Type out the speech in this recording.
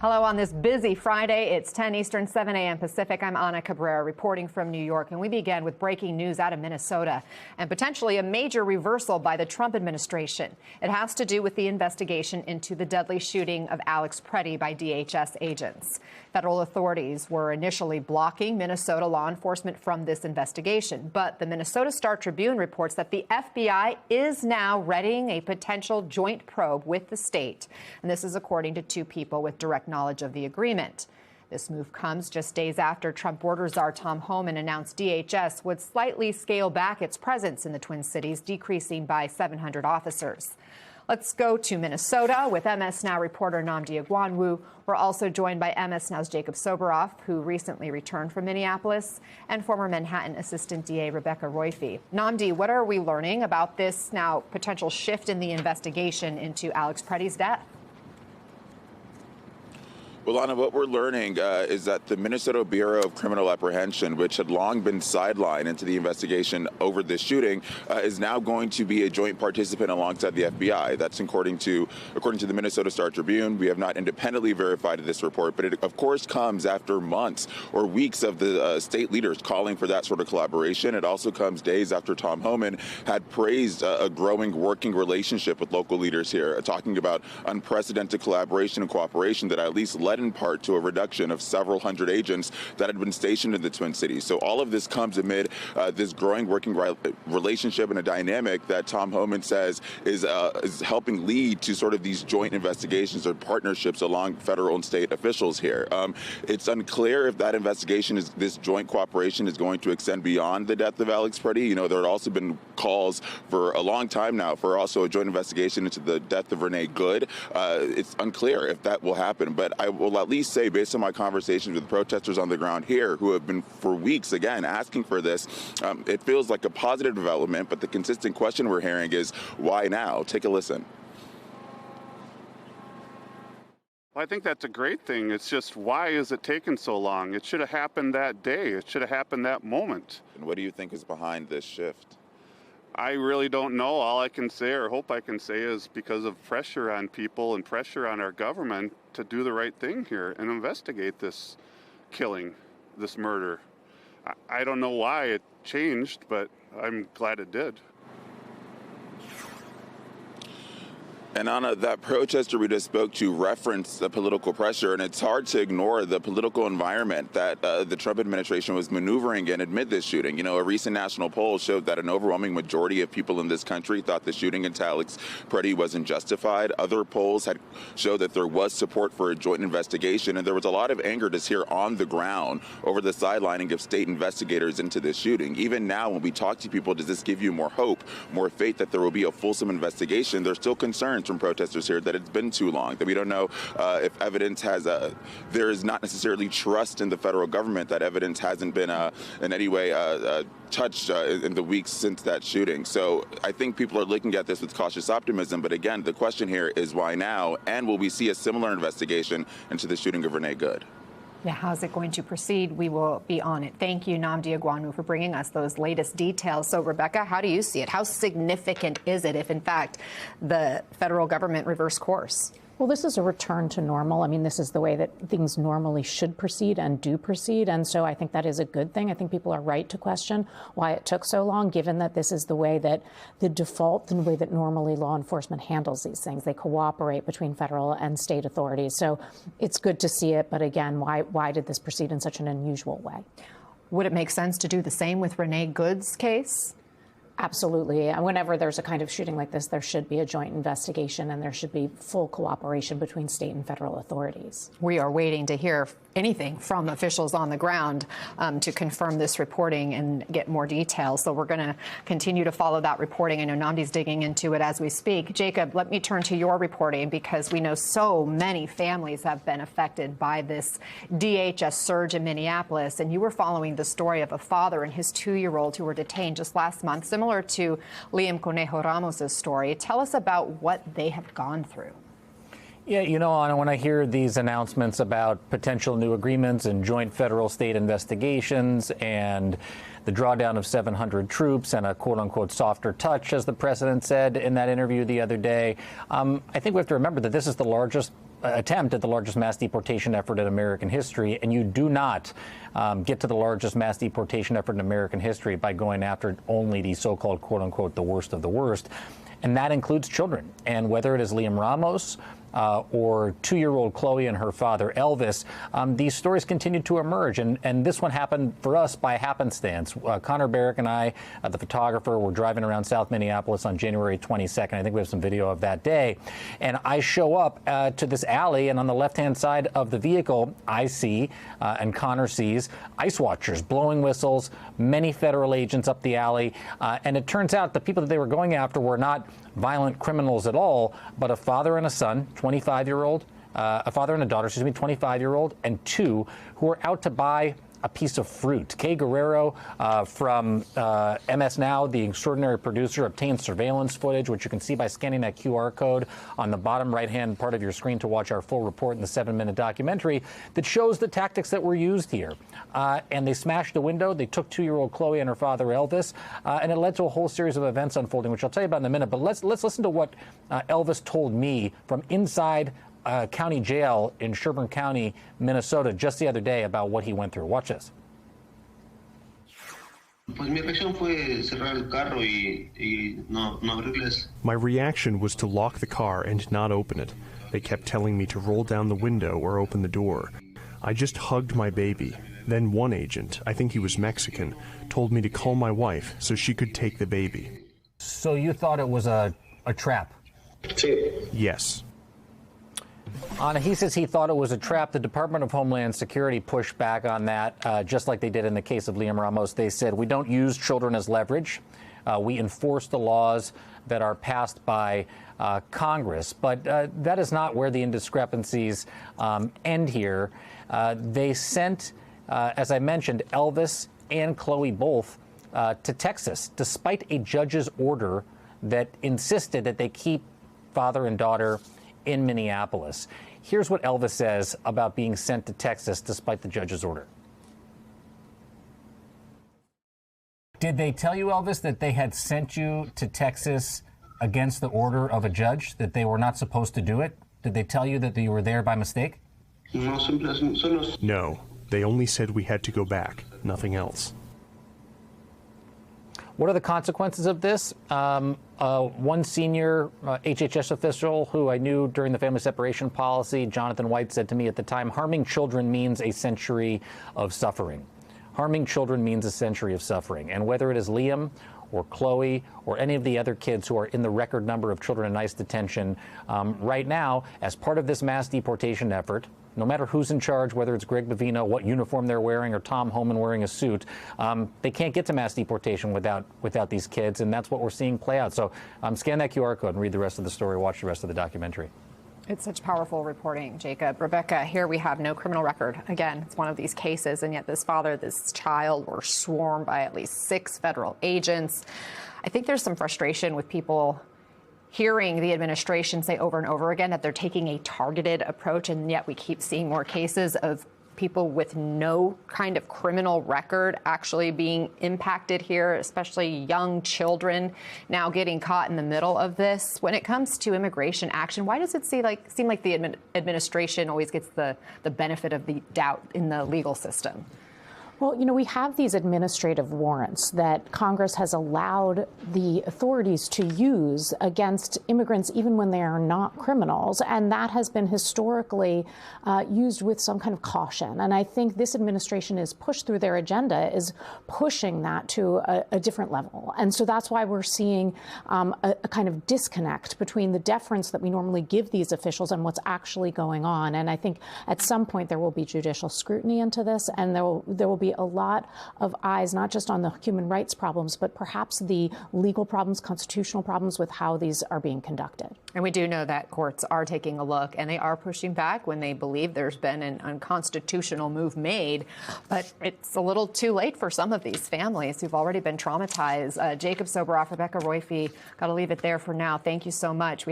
Hello on this busy Friday. It's 10 Eastern, 7 a.m. Pacific. I'm Ana Cabrera reporting from New York, and we begin with breaking news out of Minnesota and potentially a major reversal by the Trump administration. It has to do with the investigation into the deadly shooting of Alex Preddy by DHS agents. Federal authorities were initially blocking Minnesota law enforcement from this investigation, but the Minnesota Star-Tribune reports that the FBI is now readying a potential joint probe with the state, and this is according to two people with direct knowledge of the agreement. This move comes just days after Trump border czar Tom Homan announced DHS would slightly scale back its presence in the Twin Cities, decreasing by 700 officers. Let's go to Minnesota with MS Now reporter Nnamdi Egwuonwu. We're also joined by MS Now's Jacob Soboroff, who recently returned from Minneapolis, and former Manhattan Assistant DA Rebecca Roiphe. Nnamdi, what are we learning about this now potential shift in the investigation into Alex Preddy's death? Well, Anna, what we're learning is that the Minnesota Bureau of Criminal Apprehension, which had long been sidelined into the investigation over this shooting, is now going to be a joint participant alongside the FBI. That's according to the Minnesota Star-Tribune. We have not independently verified this report, but it, of course, comes after months or weeks of the state leaders calling for that sort of collaboration. It also comes days after Tom Homan had praised a growing working relationship with local leaders here, talking about unprecedented collaboration and cooperation that at least led in part to a reduction of several hundred agents that had been stationed in the Twin Cities. So all of this comes amid this growing working relationship and a dynamic that Tom Homan says is helping lead to sort of these joint investigations or partnerships along federal and state officials here. It's unclear if that investigation, this joint cooperation, is going to extend beyond the death of Alex Preddy. You know, there had also been calls for a long time now for also a joint investigation into the death of Renee Good. It's unclear if that will happen, but I will at least say, based on my conversations with protesters on the ground here who have been for weeks, again, asking for this, it feels like a positive development, but the consistent question we're hearing is, why now? Take a listen. Well, I think that's a great thing. It's just, why is it taking so long? It should have happened that day. It should have happened that moment. And what do you think is behind this shift? I really don't know. All I can say, or hope I can say, is because of pressure on people and pressure on our government to do the right thing here and investigate this killing, this murder. I don't know why it changed, but I'm glad it did. And Anna, that protester we just spoke to referenced the political pressure, and it's hard to ignore the political environment that the Trump administration was maneuvering in amid this shooting. You know, a recent national poll showed that an overwhelming majority of people in this country thought the shooting into Alex Preddy wasn't justified. Other polls had showed that there was support for a joint investigation, and there was a lot of anger just here on the ground over the sidelining of state investigators into this shooting. Even now, when we talk to people, does this give you more hope, more faith that there will be a fulsome investigation? There's still concerns from protesters here that it's been too long, that we don't know if evidence has there is not necessarily trust in the federal government, that evidence hasn't been in any way touched in the weeks since that shooting. So I think people are looking at this with cautious optimism, but again, the question here is why now, and will we see a similar investigation into the shooting of Renee Good? Yeah, how's it going to proceed? We will be on it. Thank you, Nnamdi Egwuonwu, for bringing us those latest details. So, Rebecca, how do you see it? How significant is it if, in fact, the federal government reversed course? Well, this is a return to normal. I mean, this is the way that things normally should proceed and do proceed. And so I think that is a good thing. I think people are right to question why it took so long, given that this is the way that the default and the way that normally law enforcement handles these things. They cooperate between federal and state authorities. So it's good to see it. But again, why did this proceed in such an unusual way? Would it make sense to do the same with Renee Good's case? Absolutely. And whenever there's a kind of shooting like this, there should be a joint investigation and there should be full cooperation between state and federal authorities. We are waiting to hear anything from officials on the ground to confirm this reporting and get more details. So we're going to continue to follow that reporting. I know Nnamdi's digging into it as we speak. Jacob, let me turn to your reporting, because we know so many families have been affected by this DHS surge in Minneapolis. And you were following the story of a father and his 2-year-old who were detained just last month, similar to Liam Conejo Ramos's story. Tell us about what they have gone through. Yeah, you know, Anna, when I hear these announcements about potential new agreements and joint federal-state investigations and the drawdown of 700 troops and a quote-unquote softer touch, as the president said in that interview the other day, I think we have to remember that this is the largest attempt at the largest mass deportation effort in American history, and you do not get to the largest mass deportation effort in American history by going after only the so-called, quote-unquote, the worst of the worst. And that includes children. And whether it is Liam Ramos or 2-year-old Chloe and her father Elvis, these stories continue to emerge. And this one happened for us by happenstance. Connor Barrick and I, the photographer, were driving around South Minneapolis on January 22nd. I think we have some video of that day. And I show up to this alley, and on the left-hand side of the vehicle, I see, and Connor sees, ICE watchers blowing whistles, many federal agents up the alley. And it turns out the people that they were going after were not violent criminals at all, but a father and a son, 25-year-old, a father and a daughter, 25-year-old, and two who were out to buy a piece of fruit. Kay Guerrero from MS Now, the extraordinary producer, obtained surveillance footage, which you can see by scanning that QR code on the bottom right-hand part of your screen to watch our full report in the 7-minute documentary that shows the tactics that were used here. And they smashed the window. They took 2-year-old Chloe and her father Elvis, and it led to a whole series of events unfolding, which I'll tell you about in a minute. But let's listen to what Elvis told me from inside county jail in Sherburne County, Minnesota, just the other day about what he went through. Watch this. My reaction was to lock the car and not open it. They kept telling me to roll down the window or open the door. I just hugged my baby. Then one agent, I think he was Mexican, told me to call my wife so she could take the baby. So you thought it was a trap? Yes. He says he thought it was a trap. The Department of Homeland Security pushed back on that, just like they did in the case of Liam Ramos. They said, we don't use children as leverage. We enforce the laws that are passed by Congress. But that is not where the indiscrepancies end here. They sent, as I mentioned, Elvis and Chloe both to Texas, despite a judge's order that insisted that they keep father and daughter in Minneapolis. Here's what Elvis says about being sent to Texas despite the judge's order. Did they tell you, Elvis, that they had sent you to Texas against the order of a judge, that they were not supposed to do it? Did they tell you that you were there by mistake? No, they only said we had to go back, nothing else. What are the consequences of this? One senior HHS official who I knew during the family separation policy, Jonathan White, said to me at the time, harming children means a century of suffering. Harming children means a century of suffering. And whether it is Liam or Chloe or any of the other kids who are in the record number of children in ICE detention right now, as part of this mass deportation effort, no matter who's in charge, whether it's Greg Bavino, what uniform they're wearing, or Tom Homan wearing a suit, they can't get to mass deportation without these kids, and that's what we're seeing play out. So scan that QR code and read the rest of the story, watch the rest of the documentary. It's such powerful reporting, Jacob. Rebecca, here we have no criminal record. Again, it's one of these cases, and yet this father, this child were swarmed by at least 6 federal agents. I think there's some frustration with people hearing the administration say over and over again that they're taking a targeted approach, and yet we keep seeing more cases of people with no kind of criminal record actually being impacted here, especially young children now getting caught in the middle of this. When it comes to immigration action, why does it seem like the administration always gets the benefit of the doubt in the legal system? Well, you know, we have these administrative warrants that Congress has allowed the authorities to use against immigrants even when they are not criminals, and that has been historically used with some kind of caution. And I think this administration is pushed through their agenda, is pushing that to a different level. And so that's why we're seeing a kind of disconnect between the deference that we normally give these officials and what's actually going on. And I think at some point there will be judicial scrutiny into this, and there will be a lot of eyes, not just on the human rights problems, but perhaps the legal problems, constitutional problems with how these are being conducted. And we do know that courts are taking a look, and they are pushing back when they believe there's been an unconstitutional move made. But it's a little too late for some of these families who've already been traumatized. Jacob Soboroff, Rebecca Roiphe, got to leave it there for now. Thank you so much.